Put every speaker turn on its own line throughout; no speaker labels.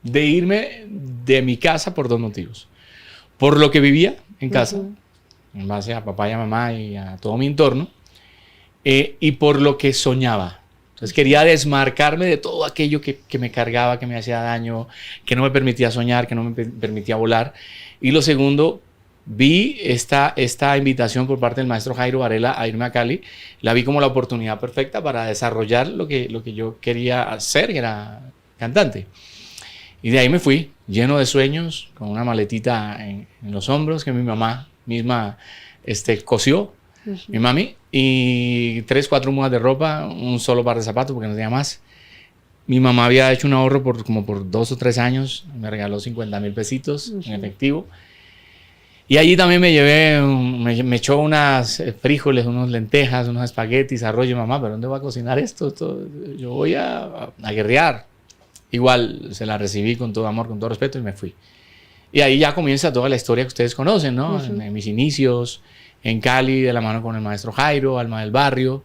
de irme de mi casa por dos motivos. Por lo que vivía en casa, en base a papá y a mamá y a todo mi entorno, y por lo que soñaba. Entonces quería desmarcarme de todo aquello que me cargaba, que me hacía daño, que no me permitía soñar, que no me permitía volar. Y lo segundo, vi esta invitación por parte del maestro Jairo Varela a irme a Cali. La vi como la oportunidad perfecta para desarrollar lo que yo quería hacer, que era cantante. Y de ahí me fui, lleno de sueños, con una maletita en los hombros que mi mamá misma cosió, mi mami, y 3, 4 mudas de ropa, un solo par de zapatos porque no tenía más. Mi mamá había hecho un ahorro como por 2 o 3 años, me regaló 50,000 pesitos en efectivo. Y allí también me llevé, me echó unas frijoles, unas lentejas, unos espaguetis, arroz. Y mamá, ¿pero dónde voy a cocinar esto? Yo voy a guerrear. Igual se la recibí con todo amor, con todo respeto y me fui. Y ahí ya comienza toda la historia que ustedes conocen, ¿no? En mis inicios, en Cali, de la mano con el maestro Jairo, Alma del Barrio.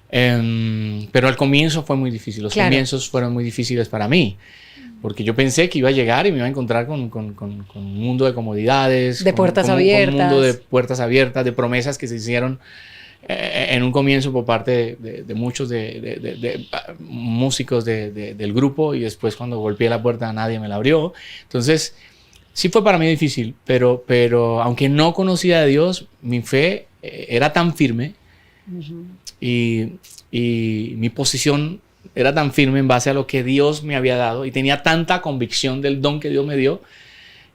Pero al comienzo fue muy difícil. Los comienzos fueron muy difíciles para mí. Porque yo pensé que iba a llegar y me iba a encontrar con un mundo de comodidades.
De puertas abiertas.
Con un mundo de puertas abiertas, de promesas que se hicieron en un comienzo por parte de muchos de músicos del grupo. Y después cuando golpeé la puerta nadie me la abrió. Entonces sí fue para mí difícil. Pero aunque no conocía a Dios, mi fe era tan firme. Y mi posición era tan firme en base a lo que Dios me había dado y tenía tanta convicción del don que Dios me dio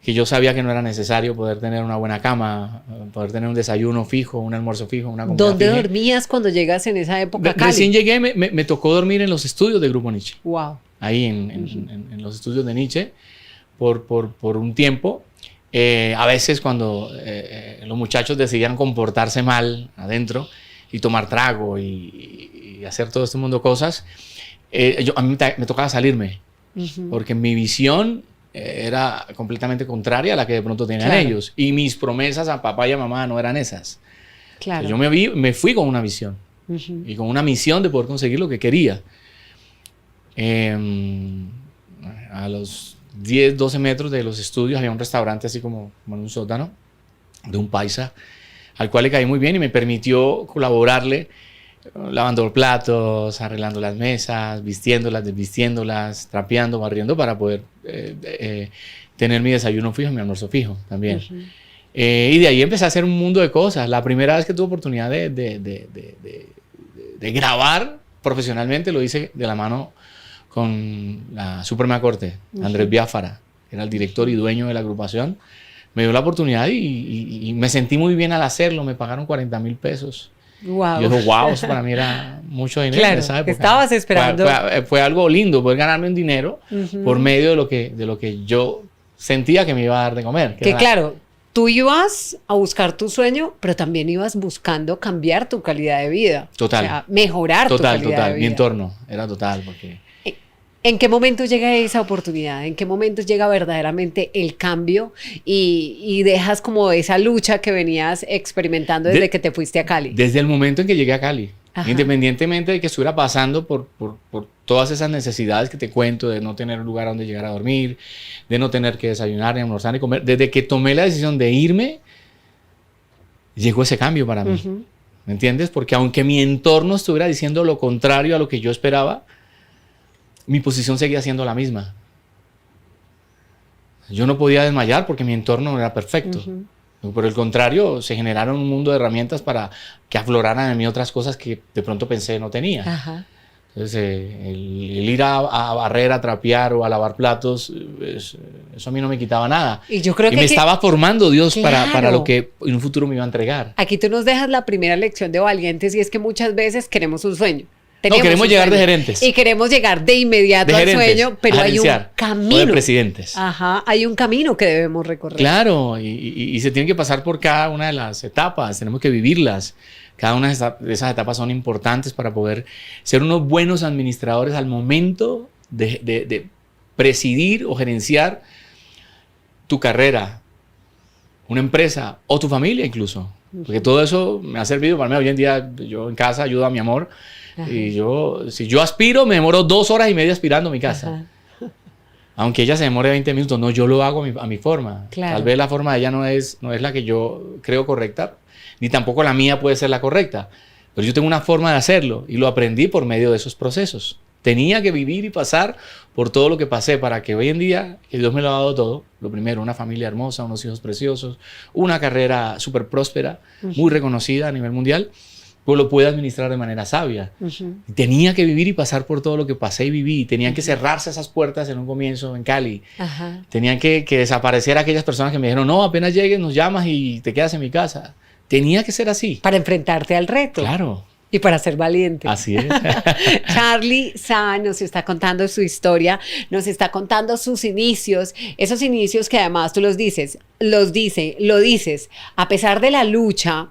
que yo sabía que no era necesario poder tener una buena cama, poder tener un desayuno fijo, un almuerzo fijo, una comida
¿Dónde
fija.
dormías cuando llegas en esa época a Cali?
Recién llegué, me tocó dormir en los estudios de Grupo Nietzsche.
Wow.
Ahí en los estudios de Nietzsche por un tiempo. A veces cuando los muchachos decidían comportarse mal adentro y tomar trago y hacer todo este mundo de cosas, a mí me tocaba salirme, porque mi visión era completamente contraria a la que de pronto tenían ellos. Y mis promesas a papá y a mamá no eran esas. Claro. Yo me fui con una visión y con una misión de poder conseguir lo que quería. A los 10, 12 metros de los estudios había un restaurante así como en un sótano de un paisa, al cual le caí muy bien y me permitió colaborarle lavando platos, arreglando las mesas, vistiéndolas, desvistiéndolas, trapeando, barriendo para poder tener mi desayuno fijo y mi almuerzo fijo también. Y de ahí empecé a hacer un mundo de cosas. La primera vez que tuve oportunidad de grabar profesionalmente lo hice de la mano con la Suprema Corte, Andrés Biafara, que era el director y dueño de la agrupación. Me dio la oportunidad y me sentí muy bien al hacerlo. Me pagaron 40,000 pesos.
Wow.
Yo dije, wow, eso para mí era mucho dinero.
Claro,
¿sabes?
estabas esperando.
Fue algo lindo poder ganarme un dinero por medio de lo que yo sentía que me iba a dar de comer.
Que claro, tú ibas a buscar tu sueño, pero también ibas buscando cambiar tu calidad de vida.
Total.
O sea, mejorar tu calidad de vida.
Mi entorno era total. Porque...
¿En qué momento llega esa oportunidad? ¿En qué momento llega verdaderamente el cambio y dejas como esa lucha que venías experimentando desde que te fuiste a Cali?
Desde el momento en que llegué a Cali. Ajá. Independientemente de que estuviera pasando por todas esas necesidades que te cuento, de no tener un lugar donde llegar a dormir, de no tener que desayunar, ni almorzar, ni comer. Desde que tomé la decisión de irme, llegó ese cambio para mí. ¿Me entiendes? Porque aunque mi entorno estuviera diciendo lo contrario a lo que yo esperaba, mi posición seguía siendo la misma. Yo no podía desmayar porque mi entorno no era perfecto. Por el contrario, se generaron un mundo de herramientas para que afloraran en mí otras cosas que de pronto pensé no tenía. Ajá. Entonces, el ir a barrer, a trapear o a lavar platos, eso a mí no me quitaba nada.
Y yo creo que
me estaba formando Dios,
claro,
para lo que en un futuro me iba a entregar.
Aquí tú nos dejas la primera lección de valientes y es que muchas veces queremos un sueño.
Queremos llegar de gerentes.
Y queremos llegar de inmediato al sueño, pero hay un camino.
O de presidentes.
Ajá, hay un camino que debemos recorrer.
Claro, y se tiene que pasar por cada una de las etapas, tenemos que vivirlas. Cada una de esas etapas son importantes para poder ser unos buenos administradores al momento de presidir o gerenciar tu carrera, una empresa o tu familia incluso. Porque todo eso me ha servido para mí. Hoy en día yo en casa ayudo a mi amor. Ajá. Y si yo aspiro, me demoro 2 horas y media aspirando mi casa. Ajá. Aunque ella se demore 20 minutos, no, yo lo hago a mi forma.
Claro.
Tal vez la forma de ella no es la que yo creo correcta, ni tampoco la mía puede ser la correcta. Pero yo tengo una forma de hacerlo y lo aprendí por medio de esos procesos. Tenía que vivir y pasar por todo lo que pasé para que hoy en día, que Dios me lo ha dado todo, lo primero, una familia hermosa, unos hijos preciosos, una carrera súper próspera, muy reconocida a nivel mundial, pues lo pueda administrar de manera sabia. Tenía que vivir y pasar por todo lo que pasé y viví. Tenían que cerrarse esas puertas en un comienzo en Cali. Tenían que desaparecer aquellas personas que me dijeron, no, apenas llegues, nos llamas y te quedas en mi casa. Tenía que ser así.
Para enfrentarte al reto.
Claro.
Y para ser valiente.
Así es.
Charly Sa nos está contando su historia, nos está contando sus inicios, esos inicios que además tú lo dices, a pesar de la lucha,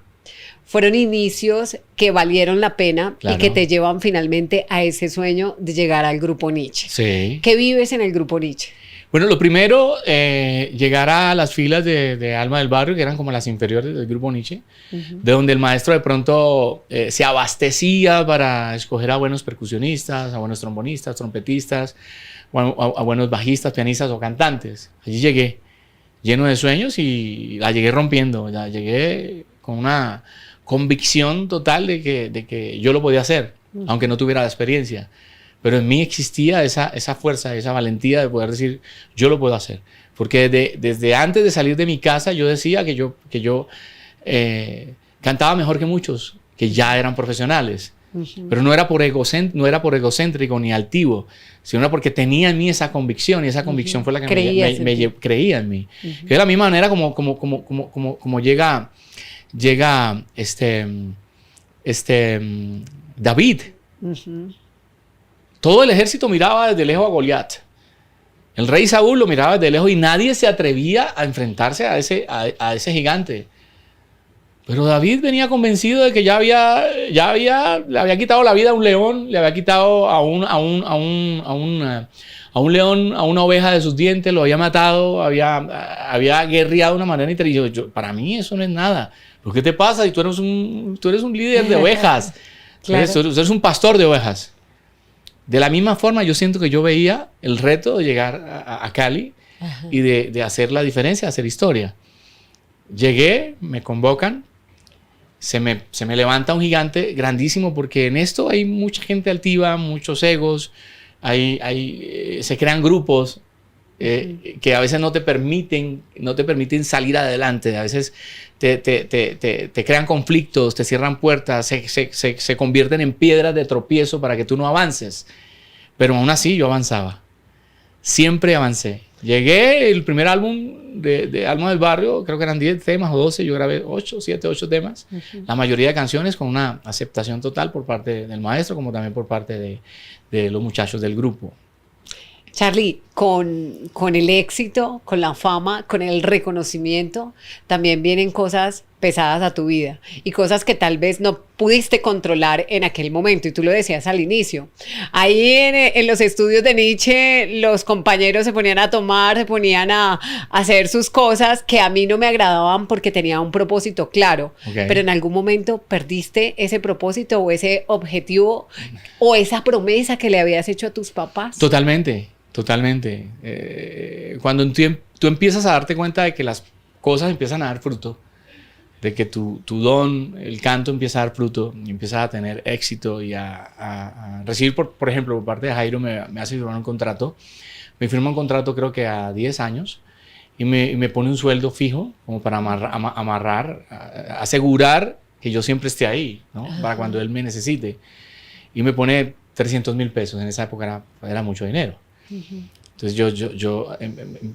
fueron inicios que valieron la pena, claro, y que te llevan finalmente a ese sueño de llegar al Grupo Niche.
Sí.
¿Qué vives en el Grupo Niche?
Bueno, lo primero, llegar a las filas de Alma del Barrio, que eran como las inferiores del Grupo Niche, de donde el maestro de pronto se abastecía para escoger a buenos percusionistas, a buenos trombonistas, trompetistas, a buenos bajistas, pianistas o cantantes. Allí llegué, lleno de sueños, y la llegué rompiendo. La llegué con una convicción total de que yo lo podía hacer, aunque no tuviera la experiencia. Pero en mí existía esa fuerza, esa valentía de poder decir, yo lo puedo hacer. Porque desde antes de salir de mi casa yo decía que yo cantaba mejor que muchos, que ya eran profesionales. Pero no era por egocéntrico ni altivo, sino porque tenía en mí esa convicción, y esa convicción fue la que me creía en mí. Que de la misma manera como llega David. Todo el ejército miraba desde lejos a Goliat. El rey Saúl lo miraba desde lejos y nadie se atrevía a enfrentarse a ese gigante. Pero David venía convencido de que le había quitado la vida a un león, le había quitado a un león, a una oveja de sus dientes, lo había matado, había guerreado de una manera inteligente. Para mí eso no es nada. ¿Pero qué te pasa si tú eres un líder de ovejas? Claro. Tú eres un pastor de ovejas. De la misma forma, yo siento que yo veía el reto de llegar a Cali y de hacer la diferencia, de hacer historia. Llegué, me convocan, se me levanta un gigante grandísimo, porque en esto hay mucha gente altiva, muchos egos, se crean grupos que a veces no te permiten salir adelante. A veces te crean conflictos, te cierran puertas, se convierten en piedras de tropiezo para que tú no avances. Pero aún así yo avanzaba. Siempre avancé. Llegué, el primer álbum de Alma del Barrio, creo que eran 10 temas o 12, yo grabé 8 temas. La mayoría de canciones con una aceptación total por parte del maestro, como también por parte de los muchachos del grupo.
Charly, con el éxito, con la fama, con el reconocimiento, también vienen cosas pesadas a tu vida y cosas que tal vez no pudiste controlar en aquel momento, y tú lo decías al inicio. Ahí en los estudios de Niche, los compañeros se ponían a tomar, se ponían a hacer sus cosas que a mí no me agradaban porque tenía un propósito claro. Pero en algún momento perdiste ese propósito o ese objetivo o esa promesa que le habías hecho a tus papás.
Totalmente. Cuando tú empiezas a darte cuenta de que las cosas empiezan a dar fruto, de que tu don, el canto, empieza a dar fruto y empiezas a tener éxito y a recibir, por ejemplo, por parte de Jairo me hace firmar un contrato. Me firma un contrato creo que a 10 años y me pone un sueldo fijo como para asegurar que yo siempre esté ahí, ¿no? Para cuando él me necesite. Y me pone 300,000 pesos. En esa época era mucho dinero. Entonces yo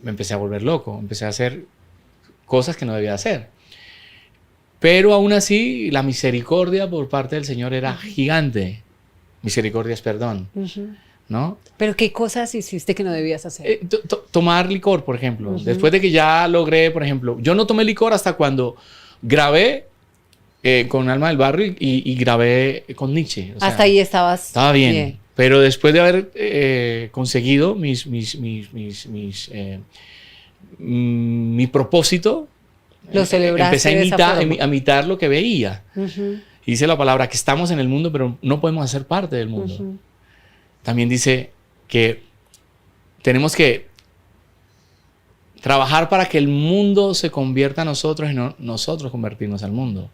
me empecé a volver loco, empecé a hacer cosas que no debía hacer. Pero aún así, la misericordia por parte del Señor era gigante. Misericordia es perdón, ¿no?
¿Pero qué cosas hiciste que no debías hacer?
Tomar licor, por ejemplo. Después de que ya logré, por ejemplo, yo no tomé licor hasta cuando grabé con Alma del Barrio y grabé con Niche. O sea,
hasta ahí estaba bien.
Pero después de haber conseguido mi propósito,
lo celebraste.
Empecé a imitar lo que veía. Dice la palabra que estamos en el mundo, pero no podemos hacer parte del mundo. También dice que tenemos que Trabajar para que el mundo se convierta a nosotros y no nosotros convertirnos al mundo.